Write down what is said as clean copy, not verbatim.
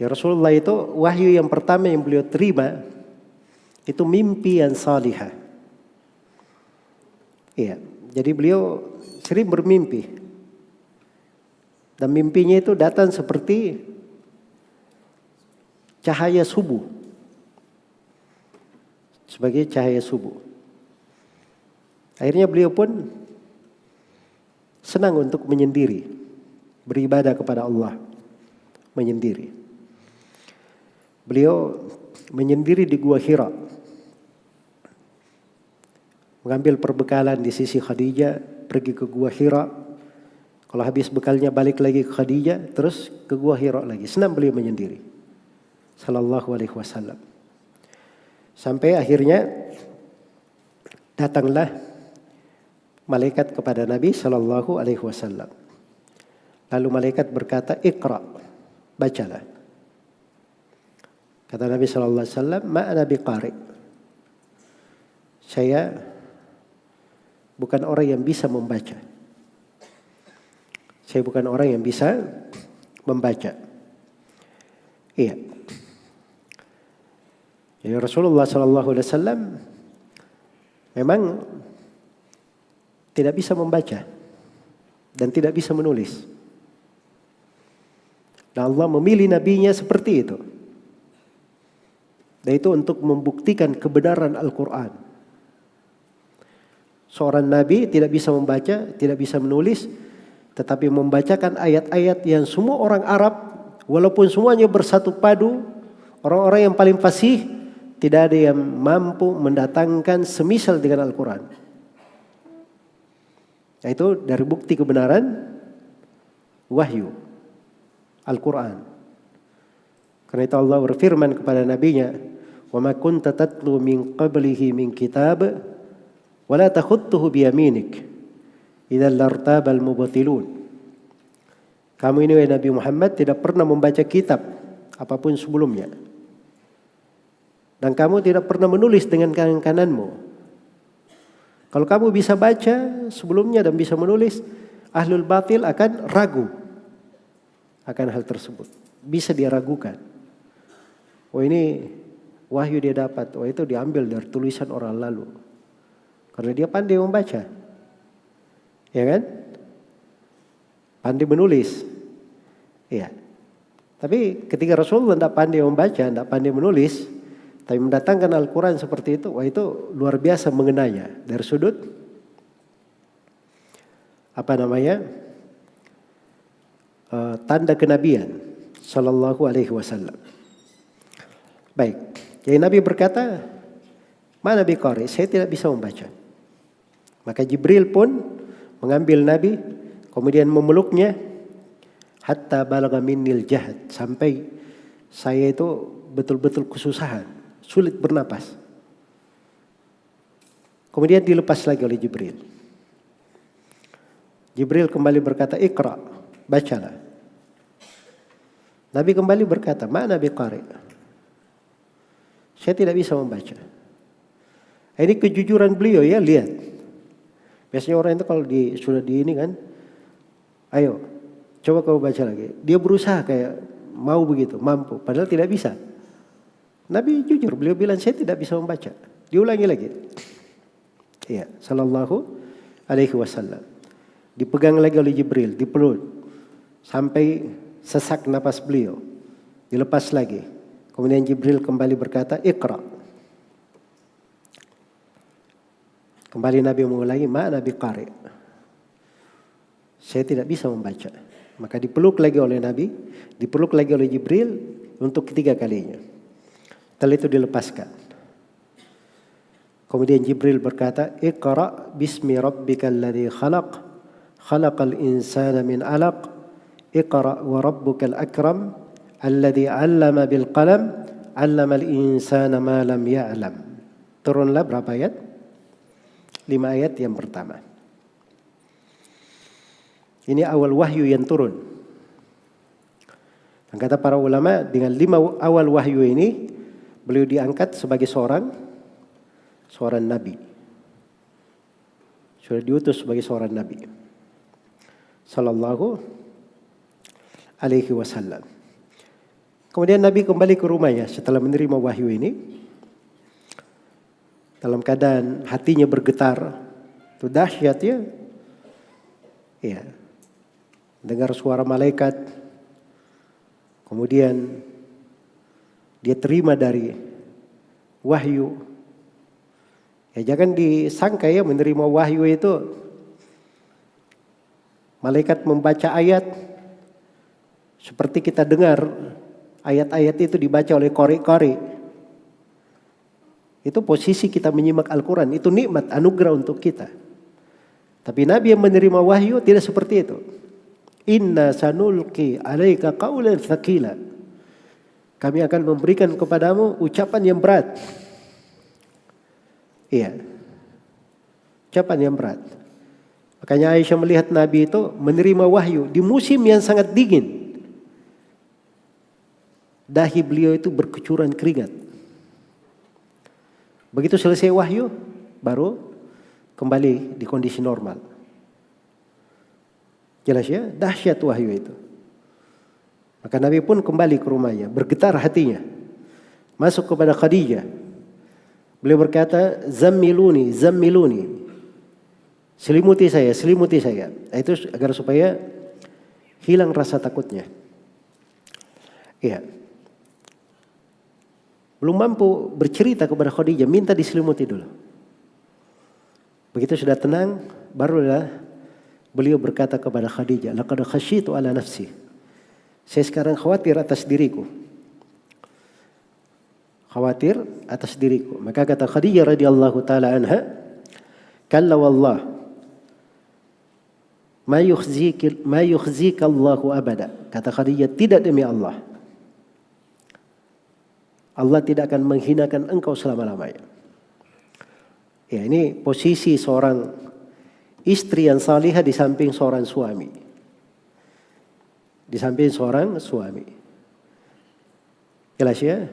Ya Rasulullah itu wahyu yang pertama yang beliau terima itu mimpi yang salihah. Iya, jadi beliau sering bermimpi. Dan mimpinya itu datang seperti cahaya subuh. Sebagai cahaya subuh. Akhirnya beliau pun senang untuk menyendiri. Beribadah kepada Allah. Menyendiri. Beliau menyendiri di Gua Hira. Mengambil perbekalan di sisi Khadijah, pergi ke Gua Hira. Kalau habis bekalnya balik lagi ke Khadijah, terus ke Gua Hira lagi. Senang beliau menyendiri. Sallallahu alaihi wasallam. Sampai akhirnya datanglah malaikat kepada Nabi sallallahu alaihi wasallam. Lalu malaikat berkata, "Iqra." Bacalah. Kata Nabi sallallahu alaihi wasallam, "Ma ana biqari." Saya bukan orang yang bisa membaca. Saya bukan orang yang bisa membaca. Iya. Jadi Rasulullah SAW memang tidak bisa membaca dan tidak bisa menulis. Dan Allah memilih nabinya seperti itu. Dan itu untuk membuktikan kebenaran Al-Quran. Seorang nabi tidak bisa membaca, tidak bisa menulis, tetapi membacakan ayat-ayat yang semua orang Arab, walaupun semuanya bersatu padu, orang-orang yang paling fasih, tidak ada yang mampu mendatangkan semisal dengan Al-Quran. Nah, itu dari bukti kebenaran wahyu Al-Quran. Karena itu Allah berfirman kepada nabinya, "Wa ma kunta tatlu min qablihi min kitab wa la takhuttuhu bi yaminik. Idzal lartabal mubtilun." Kamu ini wahai Nabi Muhammad tidak pernah membaca kitab apapun sebelumnya. Dan kamu tidak pernah menulis dengan tangan kananmu. Kalau kamu bisa baca sebelumnya dan bisa menulis, ahlul batil akan ragu akan hal tersebut. Bisa dia ragukan. Oh ini wahyu dia dapat. Oh itu diambil dari tulisan orang lalu. Karena dia pandai membaca. Ya kan? Pandai menulis. Iya. Tapi ketika Rasulullah tidak pandai membaca, tidak pandai menulis, tapi mendatangkan Al-Quran seperti itu, wah itu luar biasa mengenanya. Dari sudut, tanda kenabian Sallallahu alaihi wasallam. Baik. Jadi Nabi berkata, "Mana biqari? Saya tidak bisa membaca." Maka Jibril pun mengambil Nabi, kemudian memeluknya, hatta balagha minnil jahd, sampai saya itu betul-betul kesusahan, sulit bernapas. Kemudian dilepas lagi oleh Jibril. Jibril kembali berkata, "Iqra." Bacalah. Nabi kembali berkata, "Mana biqari?" Saya tidak bisa membaca. Ini kejujuran beliau ya, lihat. Biasanya orang itu kalau sudah di ini kan, ayo coba kau baca lagi. Dia berusaha kayak mau begitu, mampu. Padahal tidak bisa. Nabi jujur, beliau bilang saya tidak bisa membaca. Diulangi lagi. Iya, Sallallahu alaihi wasallam. Dipegang lagi oleh Jibril, dipeluk. Sampai sesak napas beliau. Dilepas lagi. Kemudian Jibril kembali berkata, "Iqra." Kembali Nabi mengulangi, "Ma Nabi qari." Saya tidak bisa membaca. Maka dipeluk lagi oleh Nabi, dipeluk lagi oleh Jibril untuk ketiga kalinya. Setelah itu dilepaskan. Kemudian Jibril berkata, "Iqra bismi rabbikal ladzi khalaq, khalaqal insana min 'alaq, iqra wa rabbukal akram, alladzi 'allama bil qalam, 'allamal insana ma lam ya'lam." Turunlah berapa ayat? 5 ayat yang pertama. Ini awal wahyu yang turun. Dan kata para ulama, dengan 5 awal wahyu ini, beliau diangkat sebagai seorang nabi. Sudah diutus sebagai seorang nabi. Sallallahu alaihi wasallam. Kemudian Nabi kembali ke rumahnya setelah menerima wahyu ini. Dalam keadaan hatinya bergetar. Itu dahsyat ya. Ya. Dengar suara malaikat. Kemudian dia terima dari wahyu. Ya jangan disangka ya menerima wahyu itu malaikat membaca ayat seperti kita dengar ayat-ayat itu dibaca oleh qari-qari. Itu posisi kita menyimak Al-Quran. Itu nikmat, anugerah untuk kita. Tapi Nabi yang menerima wahyu tidak seperti itu. Inna sanulqi alaika qawlan tsaqila. Kami akan memberikan kepadamu ucapan yang berat. Iya. Ucapan yang berat. Makanya Aisyah melihat Nabi itu menerima wahyu di musim yang sangat dingin. Dahi beliau itu berkecuran keringat. Begitu selesai wahyu, baru kembali di kondisi normal. Jelas ya, dahsyat wahyu itu. Maka Nabi pun kembali ke rumahnya, bergetar hatinya. Masuk kepada Khadijah. Beliau berkata, zammiluni, zammiluni. Selimuti saya, selimuti saya. Itu agar supaya hilang rasa takutnya. Iya. Belum mampu bercerita kepada Khadijah, minta diselimuti dulu. Begitu sudah tenang, barulah beliau berkata kepada Khadijah, laqad khasyitu ala nafsi. Saya sekarang khawatir atas diriku. Khawatir atas diriku. Maka kata Khadijah radhiyallahu taala anha, kalla wallah ma yukhzika Allahu abada. Kata Khadijah, tidak demi Allah. Allah tidak akan menghinakan engkau selama-lamanya. Ya, ini posisi seorang istri yang salihah di samping seorang suami. Di samping seorang suami. Jelas ya?